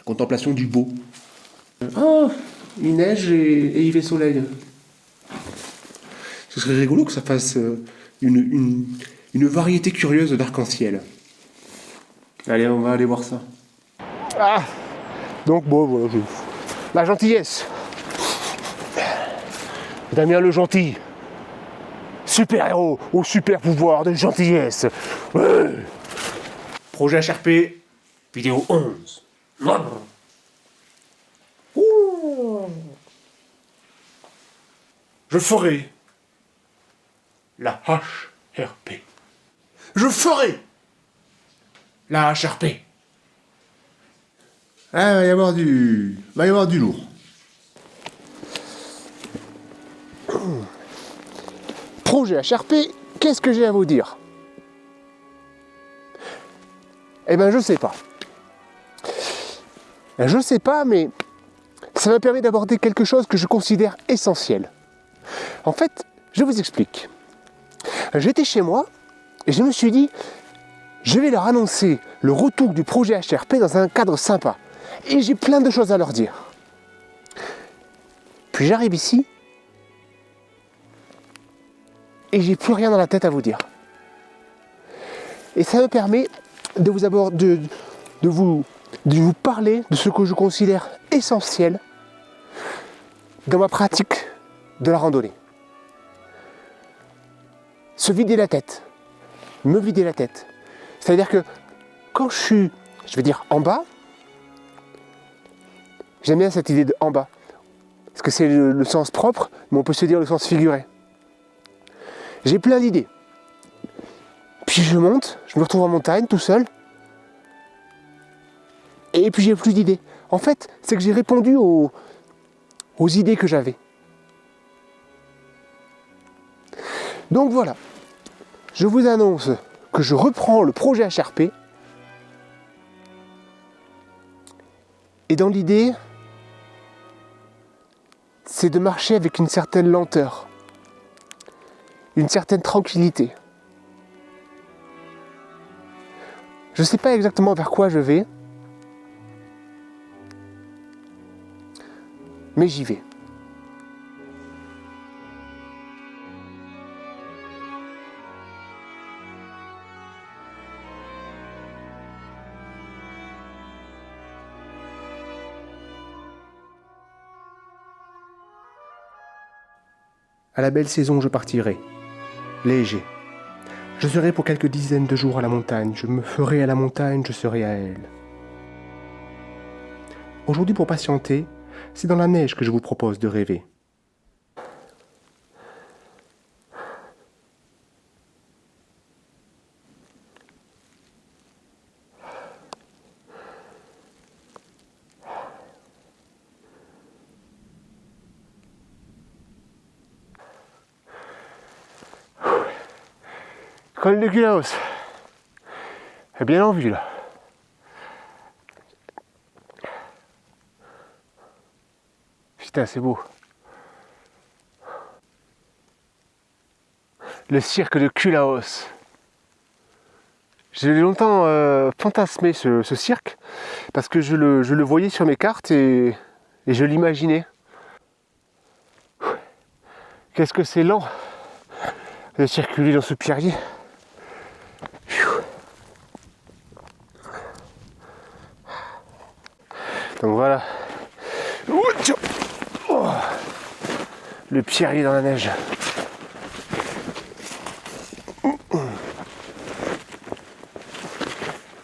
contemplation du beau. Oh, il neige et il fait soleil. Ce serait rigolo que ça fasse une variété curieuse d'arc-en-ciel. Allez, on va aller voir ça. Ah, donc bon, voilà, la gentillesse. Damien le gentil. Super-héros au super-pouvoir de gentillesse. Ouais. Projet HRP, vidéo 11. Ouh. Je ferai la HRP. Je ferai la HRP. Ah, va y avoir du lourd. Projet HRP, qu'est-ce que j'ai à vous dire? Eh ben, je sais pas. Je sais pas, mais ça me permet d'aborder quelque chose que je considère essentiel. En fait, je vous explique. J'étais chez moi et je me suis dit, je vais leur annoncer le retour du projet HRP dans un cadre sympa. Et j'ai plein de choses à leur dire. Puis j'arrive ici et j'ai plus rien dans la tête à vous dire. Et ça me permet de vous parler de ce que je considère essentiel dans ma pratique de la randonnée. Se vider la tête, me vider la tête. C'est-à-dire que quand je suis, en bas, j'aime bien cette idée de en bas. Parce que c'est le sens propre, mais on peut se dire le sens figuré. J'ai plein d'idées. Puis je monte, je me retrouve en montagne tout seul. Et puis j'ai plus d'idées. En fait, c'est que j'ai répondu aux idées que j'avais. Donc voilà. Je vous annonce que je reprends le projet HRP. Et dans l'idée, c'est de marcher avec une certaine lenteur. Une certaine tranquillité. Je ne sais pas exactement vers quoi je vais, mais j'y vais. À la belle saison, je partirai, léger. Je serai pour quelques dizaines de jours à la montagne. Je me ferai à la montagne, je serai à elle. Aujourd'hui, pour patienter, c'est dans la neige que je vous propose de rêver. Col de Culaos. C'est bien en vue là. Putain, c'est beau. Le cirque de Culaos. J'ai longtemps fantasmé ce cirque parce que je le voyais sur mes cartes et je l'imaginais. Qu'est-ce que c'est lent de circuler dans ce pierrier. Donc voilà. Oh, le pierrier dans la neige.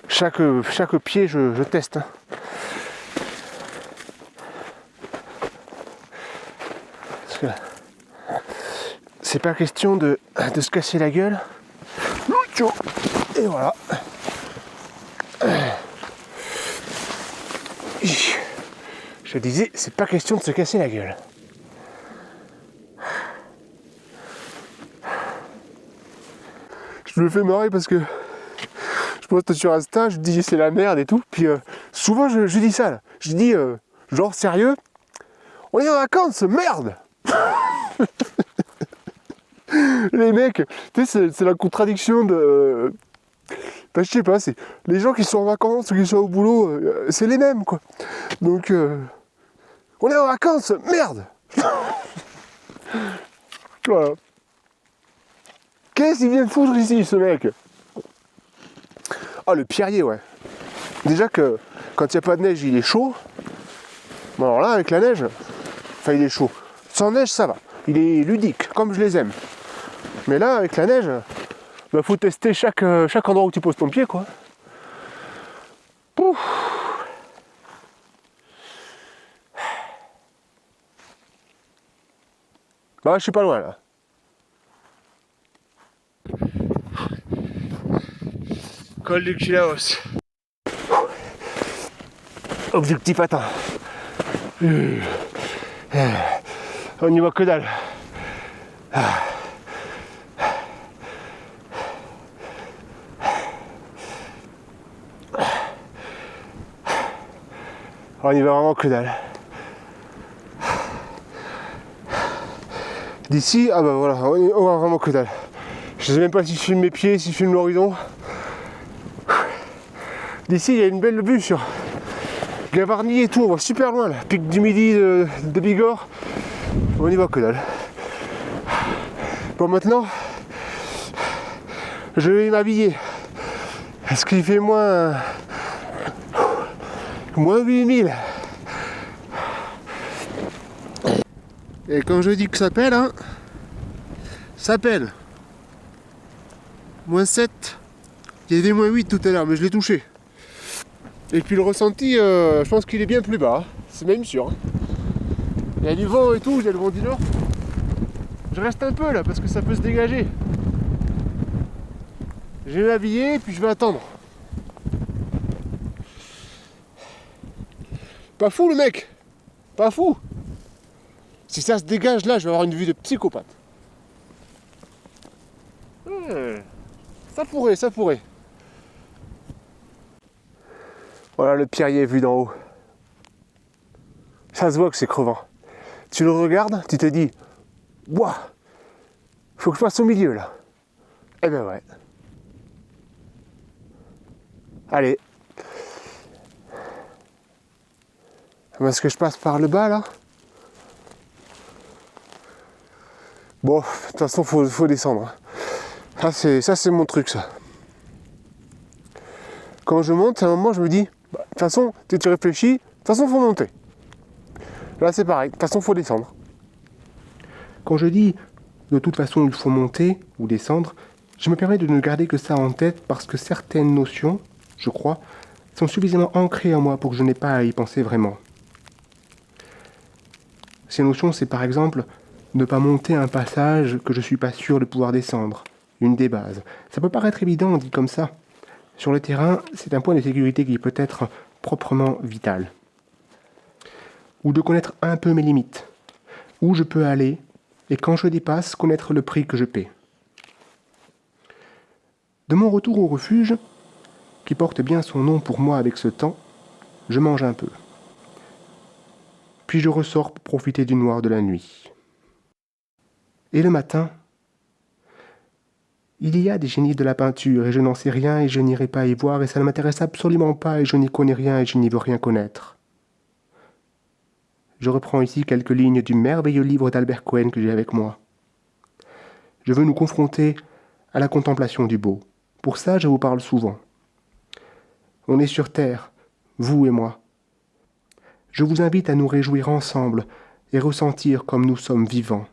Chaque pied, je teste. Parce que c'est pas question de se casser la gueule. Et voilà. Je disais, c'est pas question de se casser la gueule. Je me fais marrer parce que je poste sur Insta, je dis c'est la merde et tout. Puis souvent je dis ça là. Je dis genre sérieux, on est en vacances, merde. Les mecs, tu sais, c'est la contradiction de Ben, je sais pas, c'est les gens qui sont en vacances ou qui sont au boulot, c'est les mêmes quoi. Donc on est en vacances, merde. Voilà. Qu'est-ce qu'il vient de foutre ici ce mec? Ah le pierrier ouais. Déjà que quand il n'y a pas de neige il est chaud. Bon alors là avec la neige, enfin il est chaud. Sans neige ça va. Il est ludique, comme je les aime. Mais là avec la neige, bah, faut tester chaque endroit où tu poses ton pied quoi. Pouf. Bah je suis pas loin là. Col du Kilaos. Objectif atteint. On n'y voit que dalle. On n'y voit vraiment que dalle. D'ici, ah bah voilà, on voit vraiment que dalle. Je sais même pas si je filme mes pieds, si je filme l'horizon. D'ici, il y a une belle vue sur Gavarnie et tout, on voit super loin là. Pic du Midi de Bigorre, on n'y voit que dalle. Bon maintenant, je vais m'habiller. Est-ce qu'il fait moins 8000? Et quand je dis que ça pèle, hein, ça pèle. -7, il y avait -8 tout à l'heure, mais je l'ai touché. Et puis le ressenti, je pense qu'il est bien plus bas, c'est même sûr. Il y a du vent et tout, il y a le vent du nord. Je reste un peu là, parce que ça peut se dégager. Je vais m'habiller, puis je vais attendre. Pas fou le mec, pas fou. Si ça se dégage là, je vais avoir une vue de psychopathe. Ça pourrait, ça pourrait. Voilà le pierrier vu d'en haut. Ça se voit que c'est crevant. Tu le regardes, tu te dis, ouah, faut que je passe au milieu là. Eh ben ouais. Allez. Est-ce que je passe par le bas là? Bon, de toute façon, faut descendre. Ça c'est mon truc ça. Quand je monte, à un moment je me dis, bah, de toute façon, tu réfléchis, de toute façon faut monter. Là c'est pareil, de toute façon faut descendre. Quand je dis de toute façon il faut monter ou descendre, je me permets de ne garder que ça en tête parce que certaines notions, je crois, sont suffisamment ancrées en moi pour que je n'ai pas à y penser vraiment. Ces notions, c'est par exemple ne pas monter un passage que je ne suis pas sûr de pouvoir descendre, une des bases. Ça peut paraître évident dit comme ça. Sur le terrain, c'est un point de sécurité qui peut être proprement vital. Ou de connaître un peu mes limites, où je peux aller, et quand je dépasse, connaître le prix que je paie. De mon retour au refuge, qui porte bien son nom pour moi avec ce temps, je mange un peu. Puis je ressors pour profiter du noir de la nuit. Et le matin, il y a des génies de la peinture et je n'en sais rien et je n'irai pas y voir et ça ne m'intéresse absolument pas et je n'y connais rien et je n'y veux rien connaître. Je reprends ici quelques lignes du merveilleux livre d'Albert Cohen que j'ai avec moi. Je veux nous confronter à la contemplation du beau. Pour ça, je vous parle souvent. On est sur terre, vous et moi. Je vous invite à nous réjouir ensemble et ressentir comme nous sommes vivants.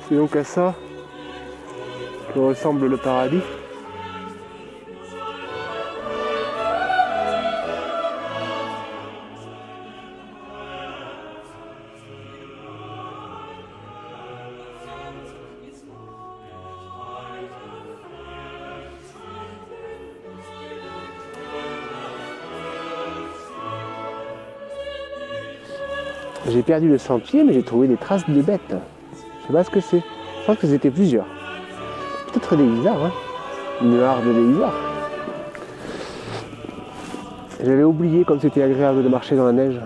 C'est donc à ça que ressemble le paradis. J'ai perdu le sentier, mais j'ai trouvé des traces de bêtes. Je sais pas ce que c'est. Je pense que c'était plusieurs. Peut-être des lézards, hein. Une harde de lézards. J'avais oublié comme c'était agréable de marcher dans la neige.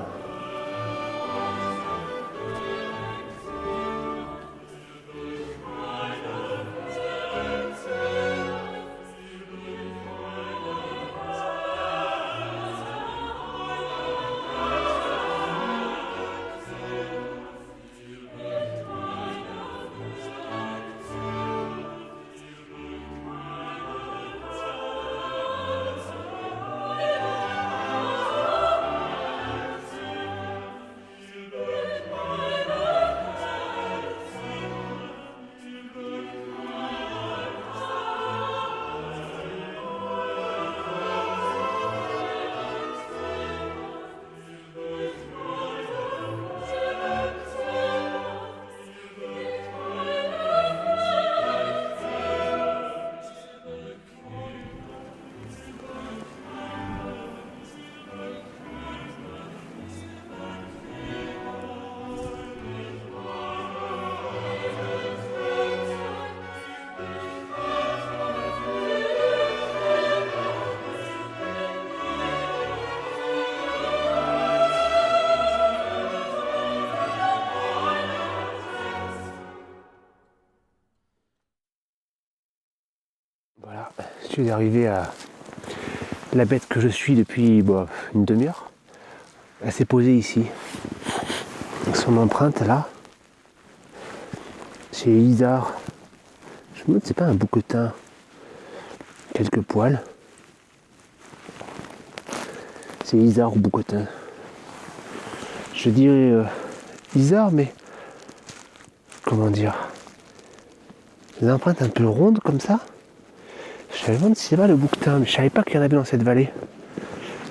Voilà, je suis arrivé à la bête que je suis depuis une demi-heure. Elle s'est posée ici. Son empreinte là. C'est Isard. Je me demande si c'est pas un bouquetin. Quelques poils. C'est Isard ou bouquetin. Je dirais Isard, mais comment dire, les empreintes un peu rondes comme ça. Je me demande si c'est pas le bouquetin, mais je savais pas qu'il y en avait dans cette vallée.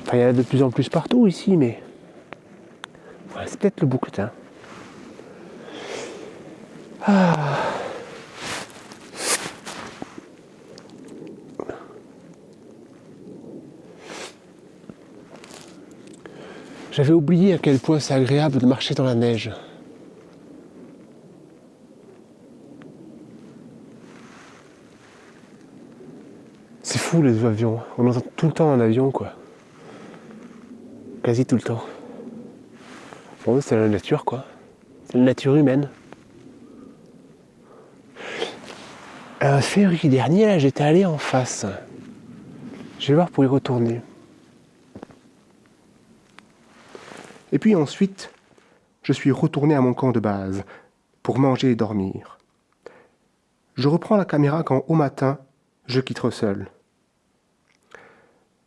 Enfin, il y en a de plus en plus partout ici, mais ouais, c'est peut-être le bouquetin. Ah. J'avais oublié à quel point c'est agréable de marcher dans la neige. C'est fou les avions, on entend tout le temps en avion quoi. Quasi tout le temps. Bon, c'est la nature quoi. C'est la nature humaine. Février dernier, là, j'étais allé en face. Je vais voir pour y retourner. Et puis ensuite, je suis retourné à mon camp de base pour manger et dormir. Je reprends la caméra quand au matin, je quitte seul.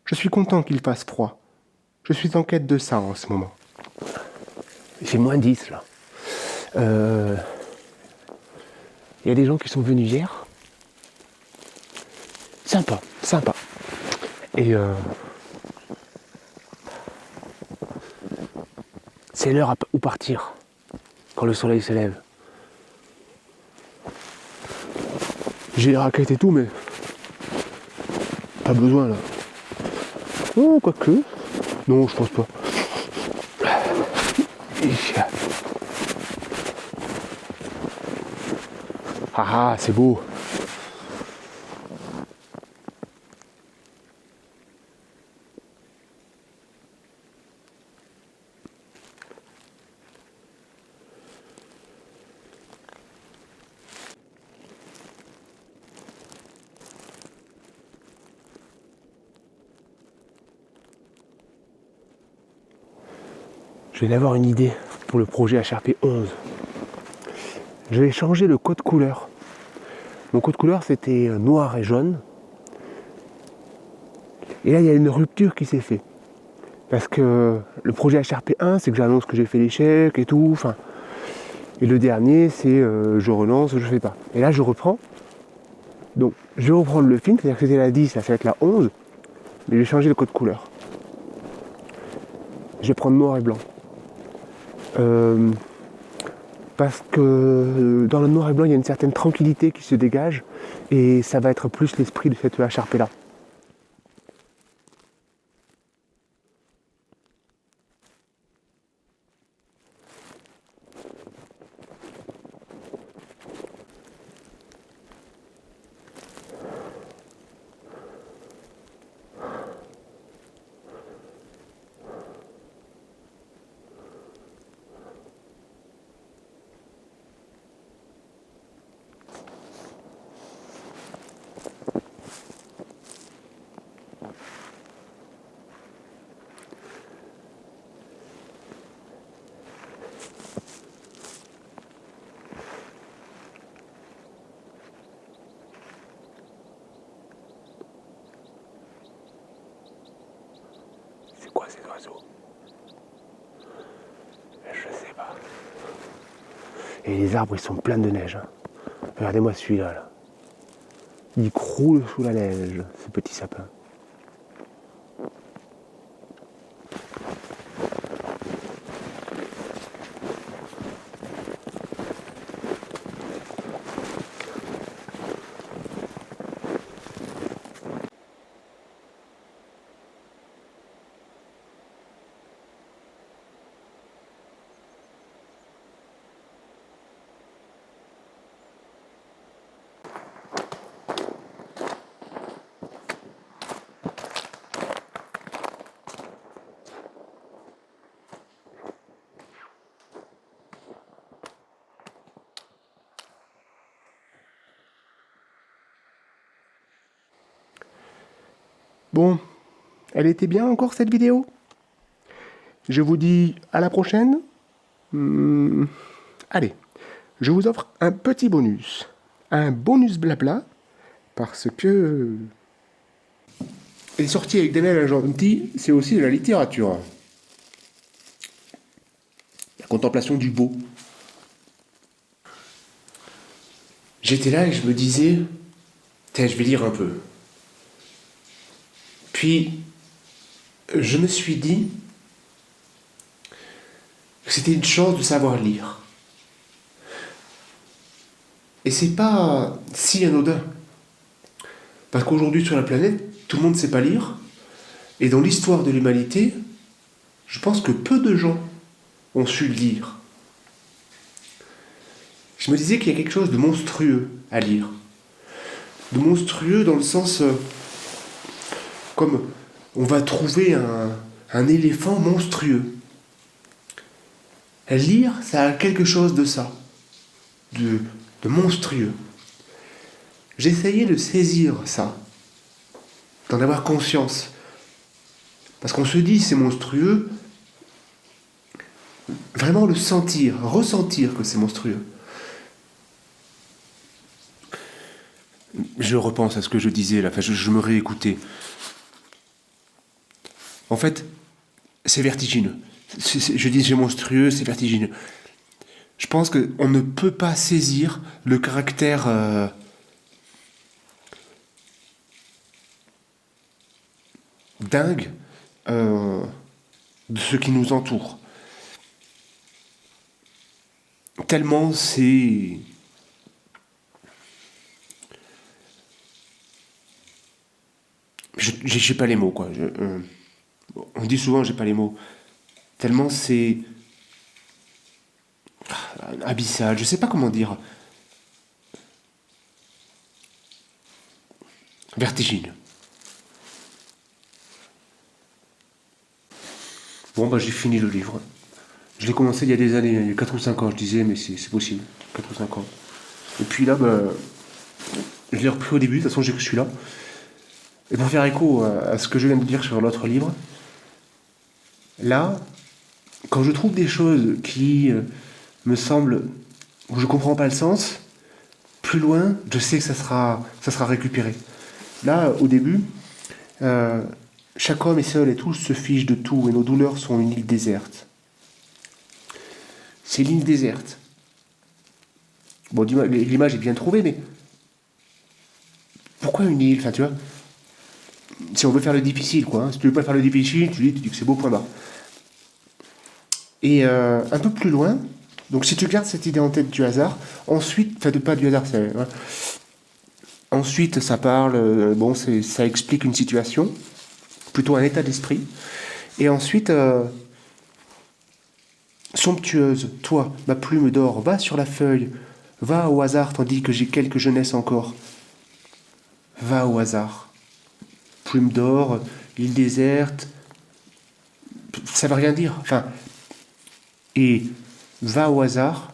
Je suis content qu'il fasse froid. Je suis en quête de ça en ce moment. Il fait moins 10 là. Il y a des gens qui sont venus hier. Sympa, sympa. Et c'est l'heure où partir, quand le soleil se lève. J'ai les raquettes et tout, mais pas besoin là. Oh, quoique. Non, je pense pas. Ah, c'est beau. Je viens d'avoir une idée pour le projet HRP 11. Je vais changer le code couleur. Mon code couleur c'était noir et jaune. Et là il y a une rupture qui s'est faite. Parce que le projet HRP 1 c'est que j'annonce que j'ai fait l'échec et tout. Enfin, et le dernier c'est je relance, je fais pas. Et là je reprends. Donc je vais reprendre le film, c'est-à-dire que c'était la 10, là ça va être la 11. Mais je vais changer le code couleur. Je vais prendre noir et blanc. Parce que dans le noir et blanc, il y a une certaine tranquillité qui se dégage et ça va être plus l'esprit de cette HRP là. quoi ces oiseaux? Je sais pas. Et les arbres, ils sont pleins de neige. Hein. Regardez-moi celui-là. Là. Il croule sous la neige, ce petit sapin. Bon, elle était bien encore cette vidéo. Je vous dis à la prochaine. Allez, je vous offre un petit bonus. Un bonus blabla, parce que les sorties avec Daniel Argenti, c'est aussi de la littérature. La contemplation du beau. J'étais là et je me disais, tiens, je vais lire un peu. Puis, je me suis dit que c'était une chance de savoir lire. Et c'est pas si anodin. Parce qu'aujourd'hui, sur la planète, tout le monde ne sait pas lire. Et dans l'histoire de l'humanité, je pense que peu de gens ont su lire. Je me disais qu'il y a quelque chose de monstrueux à lire. De monstrueux dans le sens... comme on va trouver un éléphant monstrueux. Lire, ça a quelque chose de ça, de monstrueux. J'essayais de saisir ça, d'en avoir conscience. Parce qu'on se dit c'est monstrueux, vraiment le sentir, ressentir que c'est monstrueux. Je repense à ce que je disais là, enfin je me réécoutais. En fait, c'est vertigineux. Je dis c'est monstrueux, c'est vertigineux. Je pense qu'on ne peut pas saisir le caractère dingue de ce qui nous entoure. Tellement c'est... J'ai pas les mots, quoi. On dit souvent j'ai pas les mots. Tellement c'est... abyssal, je sais pas comment dire. Vertigineux. Bon, bah j'ai fini le livre. Je l'ai commencé il y a des années, il y a 4 ou 5 ans, je disais, mais c'est possible. 4 ou 5 ans. Et puis là, bah, je l'ai repris au début, de toute façon j'ai que celui-là. Et pour faire écho à ce que je viens de dire sur l'autre livre, là, quand je trouve des choses qui me semblent, où je comprends pas le sens, plus loin, je sais que ça sera récupéré. Là, au début, chaque homme est seul et tous se fichent de tout, et nos douleurs sont une île déserte. C'est l'île déserte. Bon, l'image est bien trouvée, mais pourquoi une île? Enfin, tu vois, si on veut faire le difficile, quoi. Hein. Si tu veux pas faire le difficile, tu dis que c'est beau, point barre. Et un peu plus loin, donc si tu gardes cette idée en tête du hasard, ensuite, enfin, pas du hasard, c'est... Ouais. Ensuite, ça parle, bon, ça explique une situation, plutôt un état d'esprit. Et ensuite, somptueuse, toi, ma plume d'or, va sur la feuille, va au hasard, tandis que j'ai quelque jeunesse encore. Va au hasard. Plume d'or, île déserte, ça veut rien dire. Enfin, et va au hasard,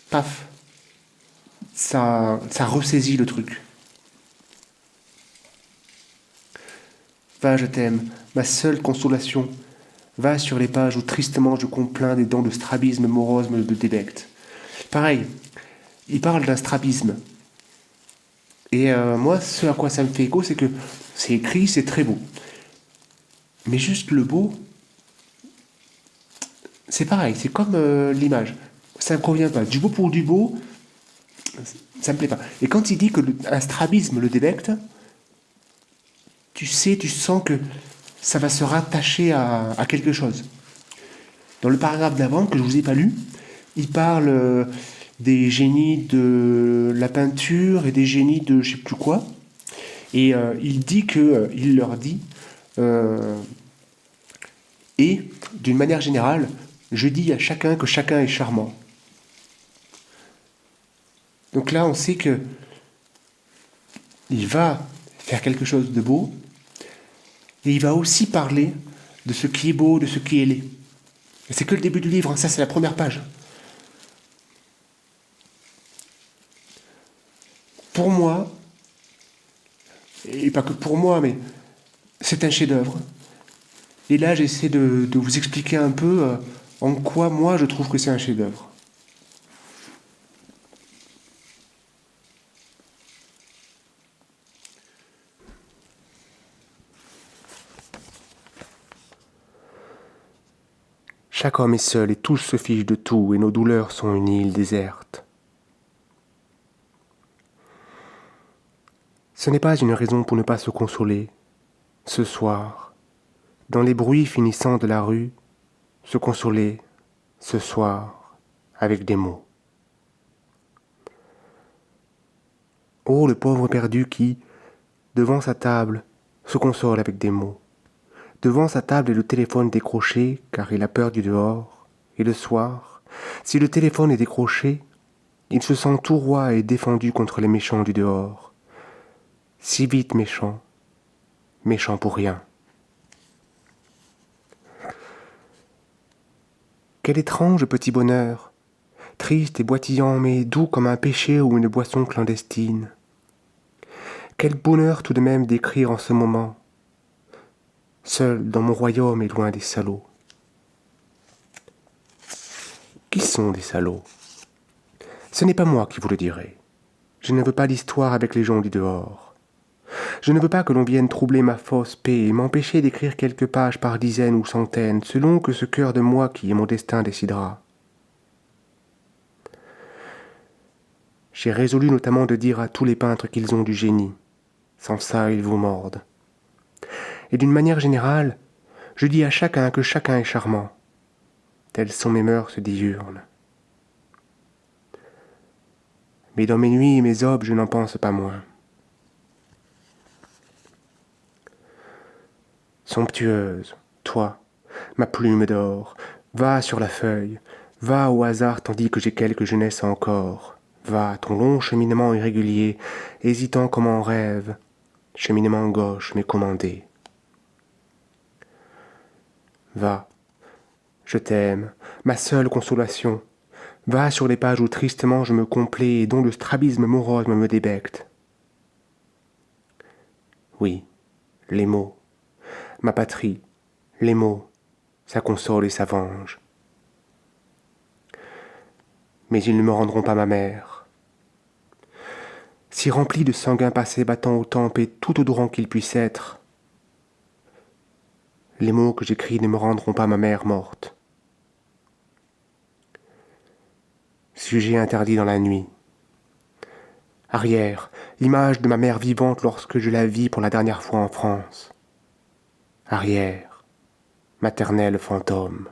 paf, ça ressaisit le truc. Va, je t'aime, ma seule consolation. Va sur les pages où tristement je complains des dents de strabisme morose de Débecte. Pareil, il parle d'un strabisme. Et moi, ce à quoi ça me fait écho, c'est que c'est écrit, c'est très beau. Mais juste le beau, c'est pareil, c'est comme l'image. Ça ne me convient pas. Du beau pour du beau, ça me plaît pas. Et quand il dit que un strabisme le délecte, tu sais, tu sens que ça va se rattacher à quelque chose. Dans le paragraphe d'avant, que je ne vous ai pas lu, il parle des génies de la peinture et des génies de je ne sais plus quoi. Et il dit que, il leur dit, et d'une manière générale, je dis à chacun que chacun est charmant. Donc là, on sait que il va faire quelque chose de beau, et il va aussi parler de ce qui est beau, de ce qui est laid. Et c'est que le début du livre, hein, ça c'est la première page. Pour moi, et pas que pour moi, mais c'est un chef-d'œuvre. Et là, j'essaie de vous expliquer un peu en quoi moi je trouve que c'est un chef-d'œuvre. Chaque homme est seul et tous se fichent de tout et nos douleurs sont une île déserte. Ce n'est pas une raison pour ne pas se consoler. Ce soir, dans les bruits finissants de la rue, se consoler, ce soir, avec des mots. Oh, le pauvre perdu qui, devant sa table, se console avec des mots. Devant sa table et le téléphone décroché, car il a peur du dehors. Et le soir, si le téléphone est décroché, il se sent tout roi et défendu contre les méchants du dehors. Si vite méchant, méchant pour rien. Quel étrange petit bonheur, triste et boitillant mais doux comme un péché ou une boisson clandestine. Quel bonheur tout de même d'écrire en ce moment, seul dans mon royaume et loin des salauds. Qui sont des salauds? Ce n'est pas moi qui vous le dirai. Je ne veux pas d'histoire avec les gens du dehors. Je ne veux pas que l'on vienne troubler ma fausse paix et m'empêcher d'écrire quelques pages par dizaines ou centaines, selon que ce cœur de moi qui est mon destin décidera. J'ai résolu notamment de dire à tous les peintres qu'ils ont du génie. Sans ça, ils vous mordent. Et d'une manière générale, je dis à chacun que chacun est charmant. Telles sont mes mœurs diurnes. Mais dans mes nuits et mes aubes, je n'en pense pas moins. Somptueuse, toi, ma plume d'or, va sur la feuille, va au hasard tandis que j'ai quelque jeunesse encore. Va, ton long cheminement irrégulier, hésitant comme en rêve, cheminement gauche mais commandé. Va, je t'aime, ma seule consolation. Va sur les pages où tristement je me complais et dont le strabisme morose me débecte. Oui, les mots, ma patrie, les mots, ça console et ça venge. Mais ils ne me rendront pas ma mère. Si rempli de sanguin passé battant aux tempes et tout odorant qu'il puisse être, les mots que j'écris ne me rendront pas ma mère morte. Sujet interdit dans la nuit. Arrière, l'image de ma mère vivante lorsque je la vis pour la dernière fois en France. Arrière, maternel fantôme.